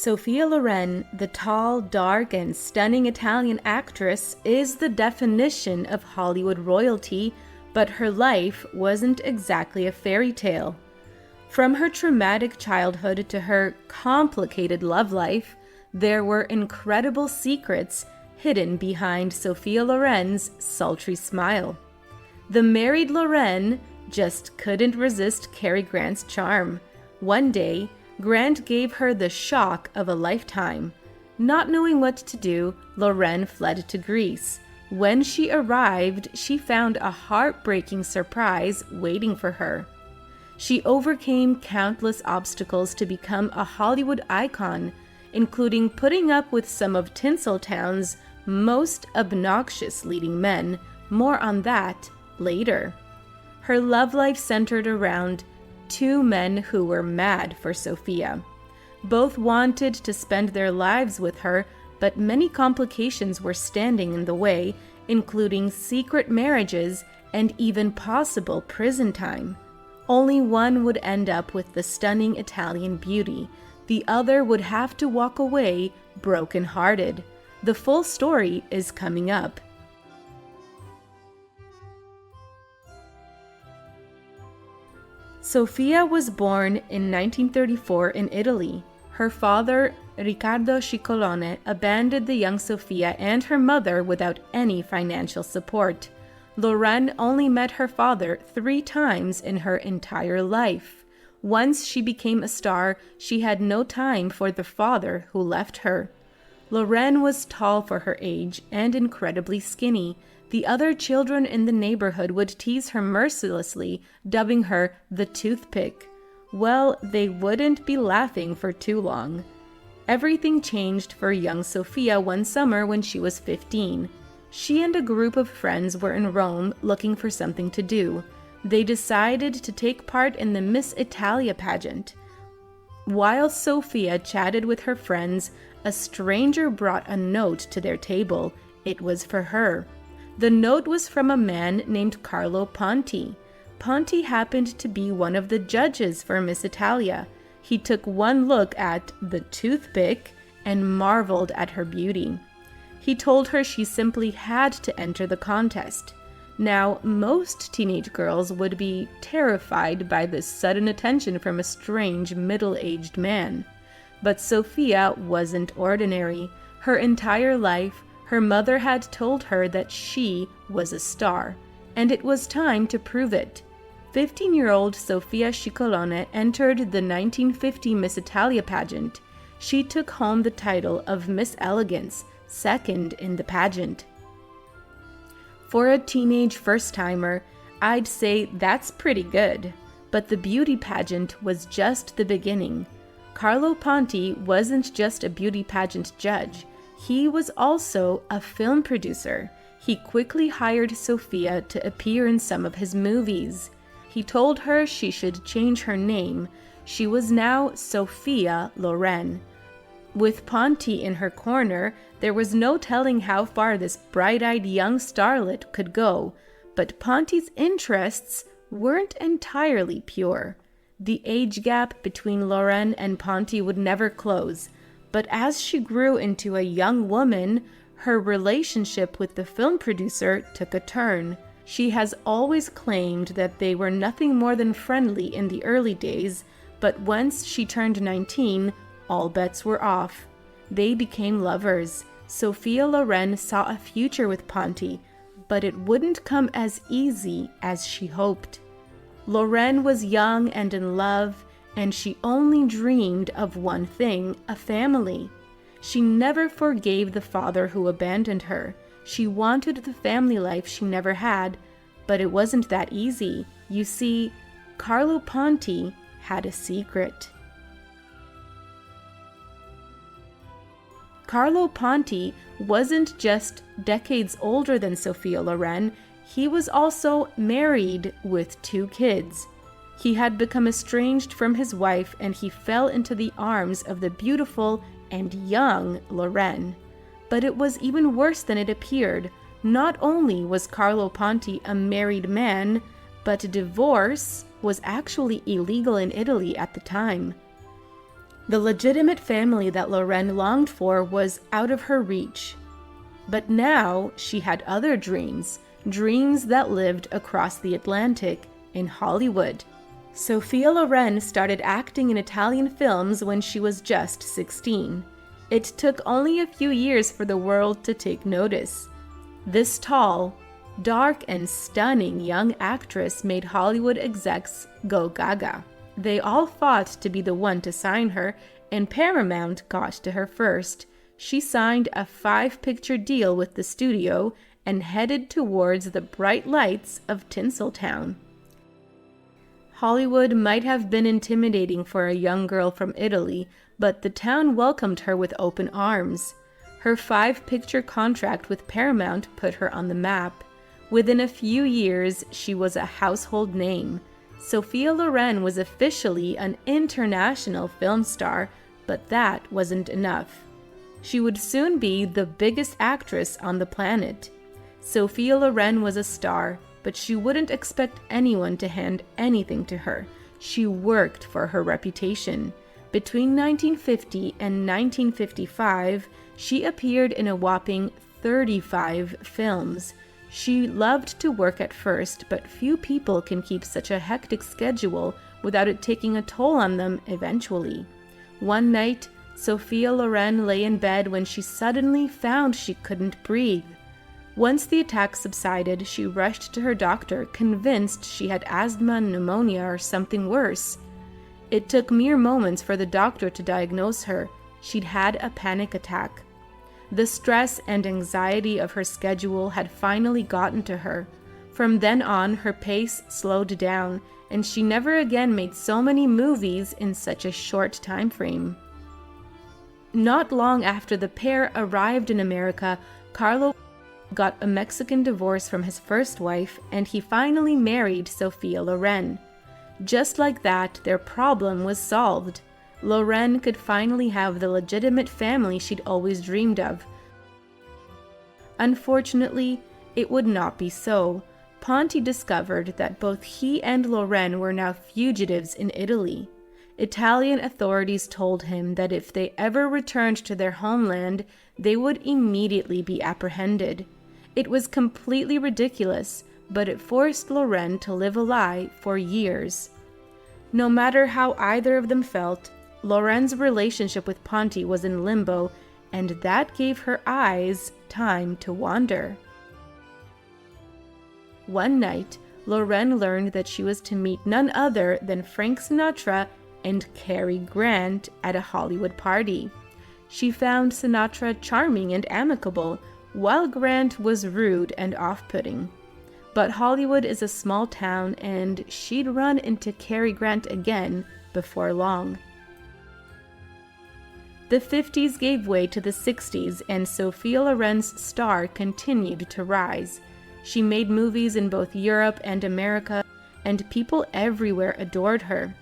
Sophia Loren, the tall, dark, and stunning Italian actress, is the definition of Hollywood royalty, but her life wasn't exactly a fairy tale. From her traumatic childhood to her complicated love life, there were incredible secrets hidden behind Sophia Loren's sultry smile. The married Loren just couldn't resist Carrie Grant's charm. One day, Grant gave her the shock of a lifetime. Not knowing what to do, Loren fled to Greece. When she arrived, she found a heartbreaking surprise waiting for her. She overcame countless obstacles to become a Hollywood icon, including putting up with some of Tinseltown's most obnoxious leading men. More on that later. Her love life centered around two men who were mad for Sophia. Both wanted to spend their lives with her, but many complications were standing in the way, including secret marriages and even possible prison time. Only one would end up with the stunning Italian beauty. The other would have to walk away broken-hearted. The full story is coming up. Sophia was born in 1934 in Italy. Her father, Riccardo Ciccolone, abandoned the young Sophia and her mother without any financial support. Loren only met her father 3 times in her entire life. Once she became a star, she had no time for the father who left her. Loren was tall for her age and incredibly skinny. The other children in the neighborhood would tease her mercilessly, dubbing her the toothpick. Well, they wouldn't be laughing for too long. Everything changed for young Sophia one summer when she was 15. She and a group of friends were in Rome looking for something to do. They decided to take part in the Miss Italia pageant. While Sophia chatted with her friends, a stranger brought a note to their table. It was for her. The note was from a man named Carlo Ponti. Ponti happened to be one of the judges for Miss Italia. He took one look at the toothpick and marveled at her beauty. He told her she simply had to enter the contest. Now, most teenage girls would be terrified by this sudden attention from a strange middle-aged man. But Sophia wasn't ordinary. Her entire life, her mother had told her that she was a star, and it was time to prove it. 15-year-old Sophia Ciccolone entered the 1950 Miss Italia pageant. She took home the title of Miss Elegance, second in the pageant. For a teenage first-timer, I'd say that's pretty good, but the beauty pageant was just the beginning. Carlo Ponti wasn't just a beauty pageant judge. He was also a film producer. He quickly hired Sophia to appear in some of his movies. He told her she should change her name. She was now Sophia Loren. With Ponti in her corner, there was no telling how far this bright-eyed young starlet could go, but Ponti's interests weren't entirely pure. The age gap between Loren and Ponti would never close. But as she grew into a young woman, her relationship with the film producer took a turn. She has always claimed that they were nothing more than friendly in the early days, but once she turned 19, all bets were off. They became lovers. Sophia Loren saw a future with Ponti, but it wouldn't come as easy as she hoped. Loren was young and in love, and she only dreamed of one thing, a family. She never forgave the father who abandoned her. She wanted the family life she never had, but it wasn't that easy. You see, Carlo Ponti had a secret. Carlo Ponti wasn't just decades older than Sophia Loren, he was also married with 2 kids. He had become estranged from his wife, and he fell into the arms of the beautiful and young Loren. But it was even worse than it appeared. Not only was Carlo Ponti a married man, but divorce was actually illegal in Italy at the time. The legitimate family that Loren longed for was out of her reach. But now she had other dreams, dreams that lived across the Atlantic, in Hollywood. Sophia Loren started acting in Italian films when she was just 16. It took only a few years for the world to take notice. This tall, dark, and stunning young actress made Hollywood execs go gaga. They all fought to be the one to sign her, and Paramount got to her first. She signed a 5-picture deal with the studio and headed towards the bright lights of Tinseltown. Hollywood might have been intimidating for a young girl from Italy, but the town welcomed her with open arms. Her 5-picture contract with Paramount put her on the map. Within a few years, she was a household name. Sophia Loren was officially an international film star, but that wasn't enough. She would soon be the biggest actress on the planet. Sophia Loren was a star, but she wouldn't expect anyone to hand anything to her. She worked for her reputation. Between 1950 and 1955, she appeared in a whopping 35 films. She loved to work at first, but few people can keep such a hectic schedule without it taking a toll on them eventually. One night, Sophia Loren lay in bed when she suddenly found she couldn't breathe. Once the attack subsided, she rushed to her doctor, convinced she had asthma, pneumonia, or something worse. It took mere moments for the doctor to diagnose her. She'd had a panic attack. The stress and anxiety of her schedule had finally gotten to her. From then on, her pace slowed down, and she never again made so many movies in such a short time frame. Not long after the pair arrived in America, Carlo got a Mexican divorce from his first wife, and he finally married Sophia Loren. Just like that, their problem was solved. Loren could finally have the legitimate family she'd always dreamed of. Unfortunately, it would not be so. Ponti discovered that both he and Loren were now fugitives in Italy. Italian authorities told him that if they ever returned to their homeland, they would immediately be apprehended. It was completely ridiculous, but it forced Loren to live a lie for years. No matter how either of them felt, Loren's relationship with Ponti was in limbo, and that gave her eyes time to wander. One night, Loren learned that she was to meet none other than Frank Sinatra and Carrie Grant at a Hollywood party. She found Sinatra charming and amicable, while Grant was rude and off-putting. But Hollywood is a small town, and she'd run into Carrie Grant again before long. The 50s gave way to the 60s, and Sophia Loren's star continued to rise. She made movies in both Europe and America, and people everywhere adored her.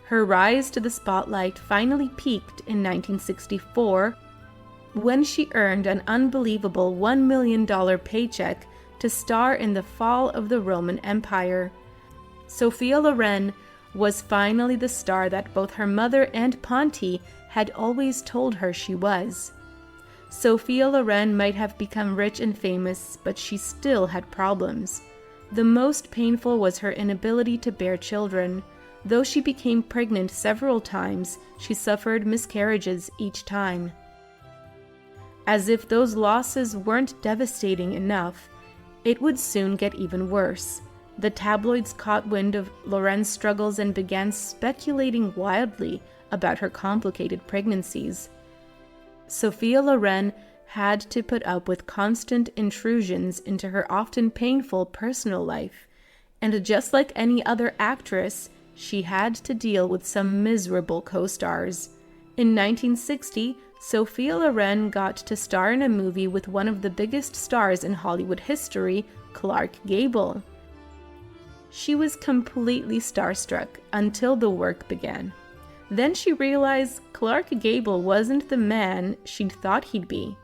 Her rise to the spotlight finally peaked in 1964, when she earned an unbelievable $1 million paycheck to star in The Fall of the Roman Empire. Sophia Loren was finally the star that both her mother and Ponti had always told her she was. Sophia Loren might have become rich and famous, but she still had problems. The most painful was her inability to bear children. Though she became pregnant several times, she suffered miscarriages each time. As if those losses weren't devastating enough, it would soon get even worse. The tabloids caught wind of Loren's struggles and began speculating wildly about her complicated pregnancies. Sophia Loren had to put up with constant intrusions into her often painful personal life, and just like any other actress, she had to deal with some miserable co-stars. In 1960, Sophia Loren got to star in a movie with one of the biggest stars in Hollywood history, Clark Gable. She was completely starstruck until the work began. Then she realized Clark Gable wasn't the man she'd thought he'd be.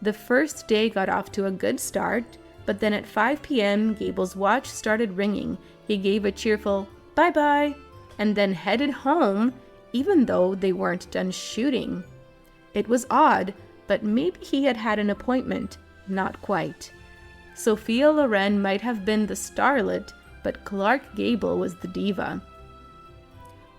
The first day got off to a good start, but then at 5 p.m., Gable's watch started ringing. He gave a cheerful "bye-bye" and then headed home even though they weren't done shooting. It was odd, but maybe he had had an appointment. Not quite. Sophia Loren might have been the starlet, but Clark Gable was the diva.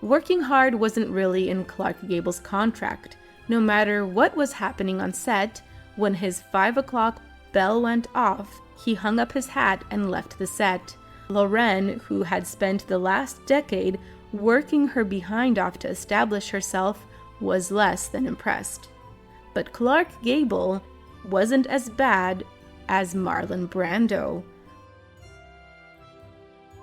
Working hard wasn't really in Clark Gable's contract. No matter what was happening on set, when his 5 o'clock bell went off, he hung up his hat and left the set. Loren, who had spent the last decade working her behind off to establish herself, was less than impressed. But Clark Gable wasn't as bad as Marlon Brando.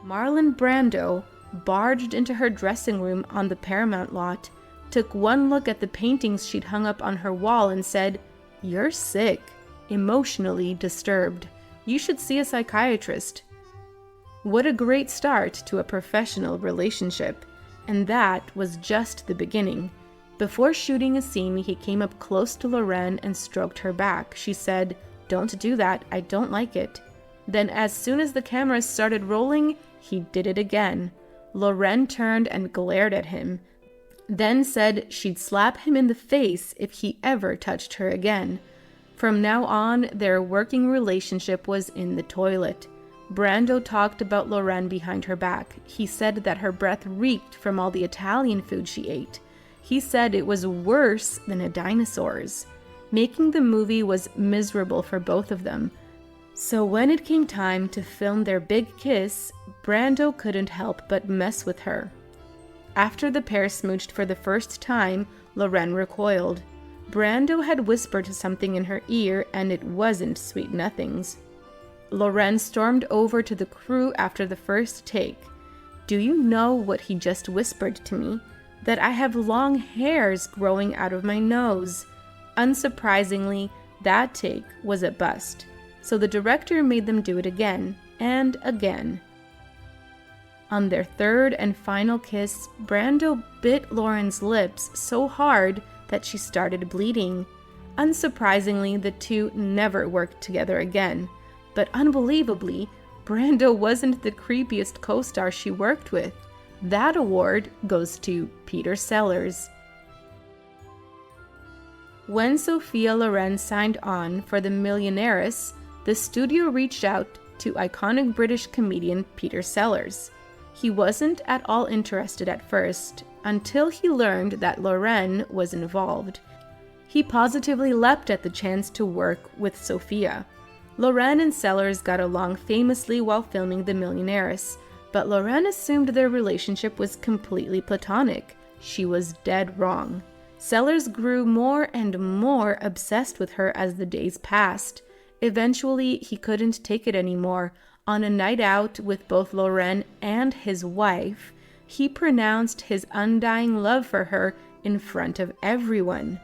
Marlon Brando barged into her dressing room on the Paramount lot, took one look at the paintings she'd hung up on her wall and said, "You're sick, emotionally disturbed. You should see a psychiatrist." What a great start to a professional relationship. And that was just the beginning. Before shooting a scene, he came up close to Loren and stroked her back. She said, "Don't do that, I don't like it." Then as soon as the cameras started rolling, he did it again. Loren turned and glared at him, then said she'd slap him in the face if he ever touched her again. From now on, their working relationship was in the toilet. Brando talked about Loren behind her back. He said that her breath reeked from all the Italian food she ate. He said it was worse than a dinosaur's. Making the movie was miserable for both of them. So when it came time to film their big kiss, Brando couldn't help but mess with her. After the pair smooched for the first time, Loren recoiled. Brando had whispered something in her ear, and it wasn't sweet nothings. Loren stormed over to the crew after the first take. "Do you know what he just whispered to me? That I have long hairs growing out of my nose." Unsurprisingly, that take was a bust. So the director made them do it again and again. On their third and final kiss, Brando bit Loren's lips so hard that she started bleeding. Unsurprisingly, the two never worked together again. But unbelievably, Brando wasn't the creepiest co-star she worked with. That award goes to Peter Sellers. When Sophia Loren signed on for The Millionaires, the studio reached out to iconic British comedian Peter Sellers. He wasn't at all interested at first, until he learned that Loren was involved. He positively leapt at the chance to work with Sophia. Loren and Sellers got along famously while filming The Millionaires, but Loren assumed their relationship was completely platonic. She was dead wrong. Sellers grew more and more obsessed with her as the days passed. Eventually, he couldn't take it anymore. On a night out with both Loren and his wife, he pronounced his undying love for her in front of everyone.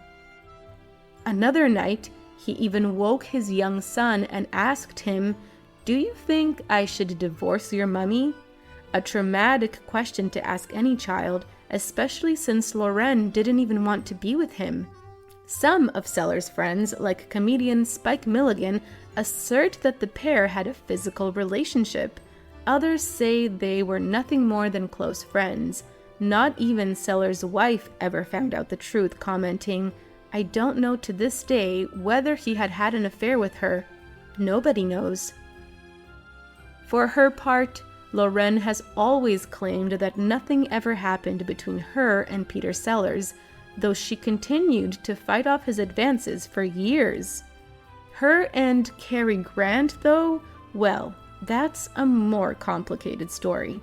Another night, he even woke his young son and asked him, "Do you think I should divorce your mummy?" A traumatic question to ask any child, especially since Loren didn't even want to be with him. Some of Sellers' friends, like comedian Spike Milligan, assert that the pair had a physical relationship. Others say they were nothing more than close friends. Not even Sellers' wife ever found out the truth, commenting, "I don't know to this day whether he had had an affair with her. Nobody knows." For her part, Loren has always claimed that nothing ever happened between her and Peter Sellers, though she continued to fight off his advances for years. Her and Carrie Grant, though, well, that's a more complicated story.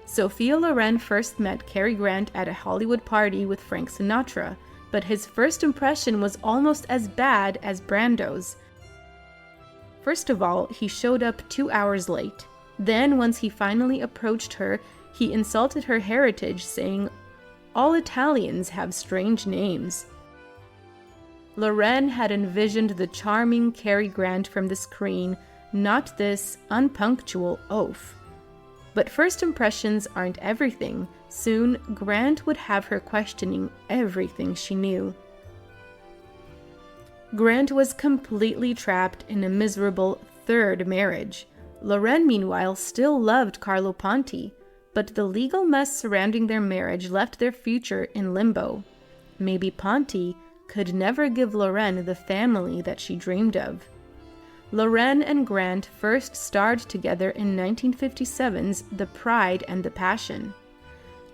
Sophia Loren first met Carrie Grant at a Hollywood party with Frank Sinatra, but his first impression was almost as bad as Brando's. First of all, he showed up 2 hours late. Then, once he finally approached her, he insulted her heritage, saying, "All Italians have strange names." Loren had envisioned the charming Carrie Grant from the screen, not this unpunctual oaf. But first impressions aren't everything. Soon, Grant would have her questioning everything she knew. Grant was completely trapped in a miserable third marriage. Loren, meanwhile, still loved Carlo Ponti. but the legal mess surrounding their marriage left their future in limbo. Maybe Ponti could never give Loren the family that she dreamed of. Loren and Grant first starred together in 1957's The Pride and the Passion.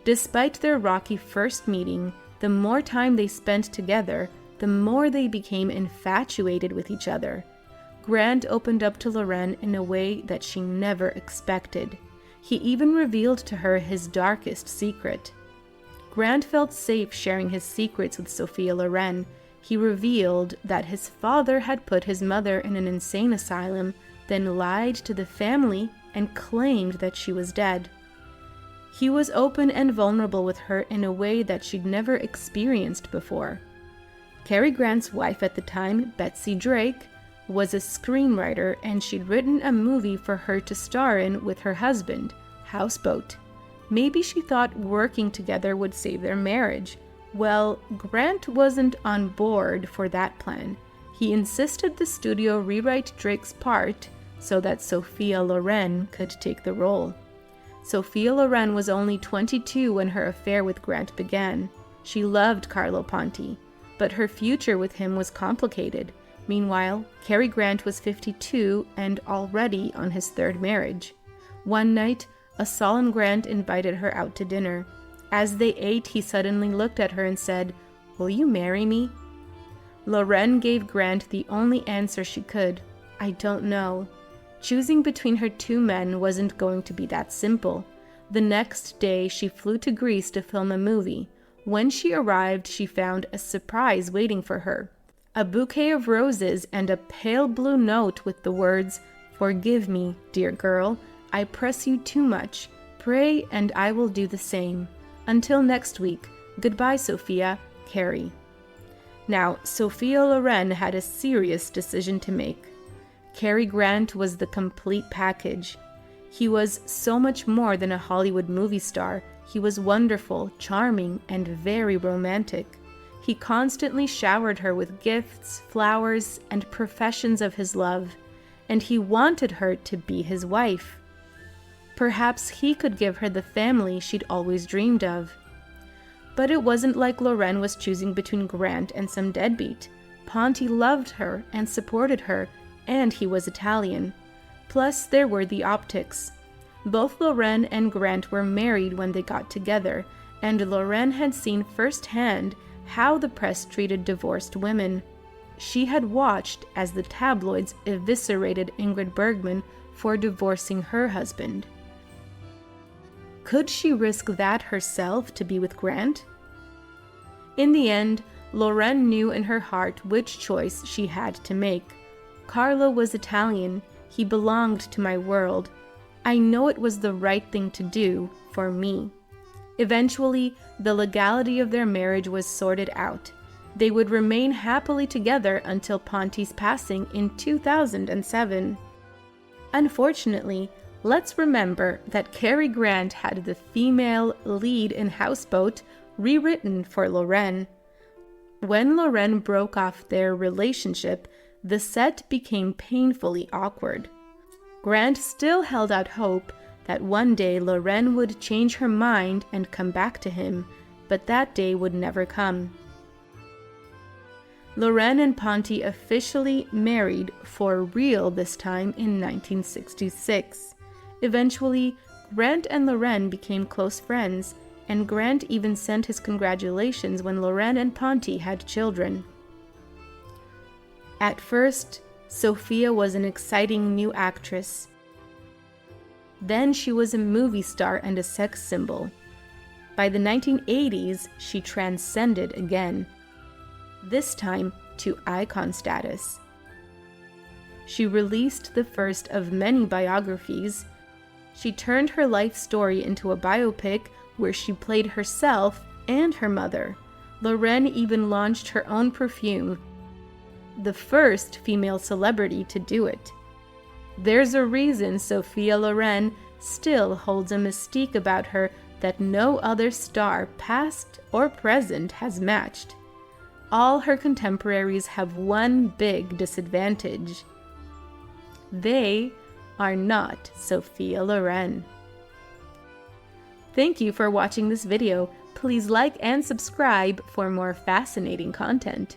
Despite their rocky first meeting, the more time they spent together, the more they became infatuated with each other. Grant opened up to Loren in a way that she never expected. He even revealed to her his darkest secret. Grant felt safe sharing his secrets with Sophia Loren. He revealed that his father had put his mother in an insane asylum, then lied to the family and claimed that she was dead. He was open and vulnerable with her in a way that she'd never experienced before. Carrie Grant's wife at the time, Betsy Drake, was a screenwriter, and she'd written a movie for her to star in with her husband, Houseboat. Maybe she thought working together would save their marriage. Well, Grant wasn't on board for that plan. He insisted the studio rewrite Drake's part so that Sophia Loren could take the role. Sophia Loren was only 22 when her affair with Grant began. She loved Carlo Ponti, but her future with him was complicated. Meanwhile, Cary Grant was 52 and already on his third marriage. One night, a solemn Grant invited her out to dinner. As they ate, he suddenly looked at her and said, "Will you marry me?" Loren gave Grant the only answer she could, "I don't know." Choosing between her two men wasn't going to be that simple. The next day, she flew to Greece to film a movie. When she arrived, she found a surprise waiting for her. A bouquet of roses and a pale blue note with the words, "Forgive me, dear girl. I press you too much. Pray and I will do the same. Until next week. Goodbye, Sophia. Carrie." Now, Sophia Loren had a serious decision to make. Cary Grant was the complete package. He was so much more than a Hollywood movie star. He was wonderful, charming, and very romantic. He constantly showered her with gifts, flowers, and professions of his love, and he wanted her to be his wife. Perhaps he could give her the family she'd always dreamed of. But it wasn't like Loren was choosing between Grant and some deadbeat. Ponti loved her and supported her, and he was Italian. Plus, there were the optics. Both Loren and Grant were married when they got together, and Loren had seen firsthand how the press treated divorced women. She had watched as the tabloids eviscerated Ingrid Bergman for divorcing her husband. Could she risk that herself to be with Grant? In the end, Loren knew in her heart which choice she had to make. Carlo was Italian. He belonged to my world. I know it was the right thing to do for me. Eventually, the legality of their marriage was sorted out. They would remain happily together until Ponti's passing in 2007. Unfortunately, let's remember that Cary Grant had the female lead in Houseboat rewritten for Loren. When Loren broke off their relationship, the set became painfully awkward. Grant still held out hope that one day Loren would change her mind and come back to him, but that day would never come. Loren and Ponti officially married for real this time in 1966. Eventually, Grant and Loren became close friends, and Grant even sent his congratulations when Loren and Ponti had children. At first, Sophia was an exciting new actress. Then she was a movie star and a sex symbol. By the 1980s, she transcended again, this time to icon status. She released the first of many biographies. She turned her life story into a biopic where she played herself and her mother. Loren even launched her own perfume, the first female celebrity to do it. There's a reason Sophia Loren still holds a mystique about her that no other star, past or present, has matched. All her contemporaries have one big disadvantage. They are not Sophia Loren. Thank you for watching this video. Please like and subscribe for more fascinating content.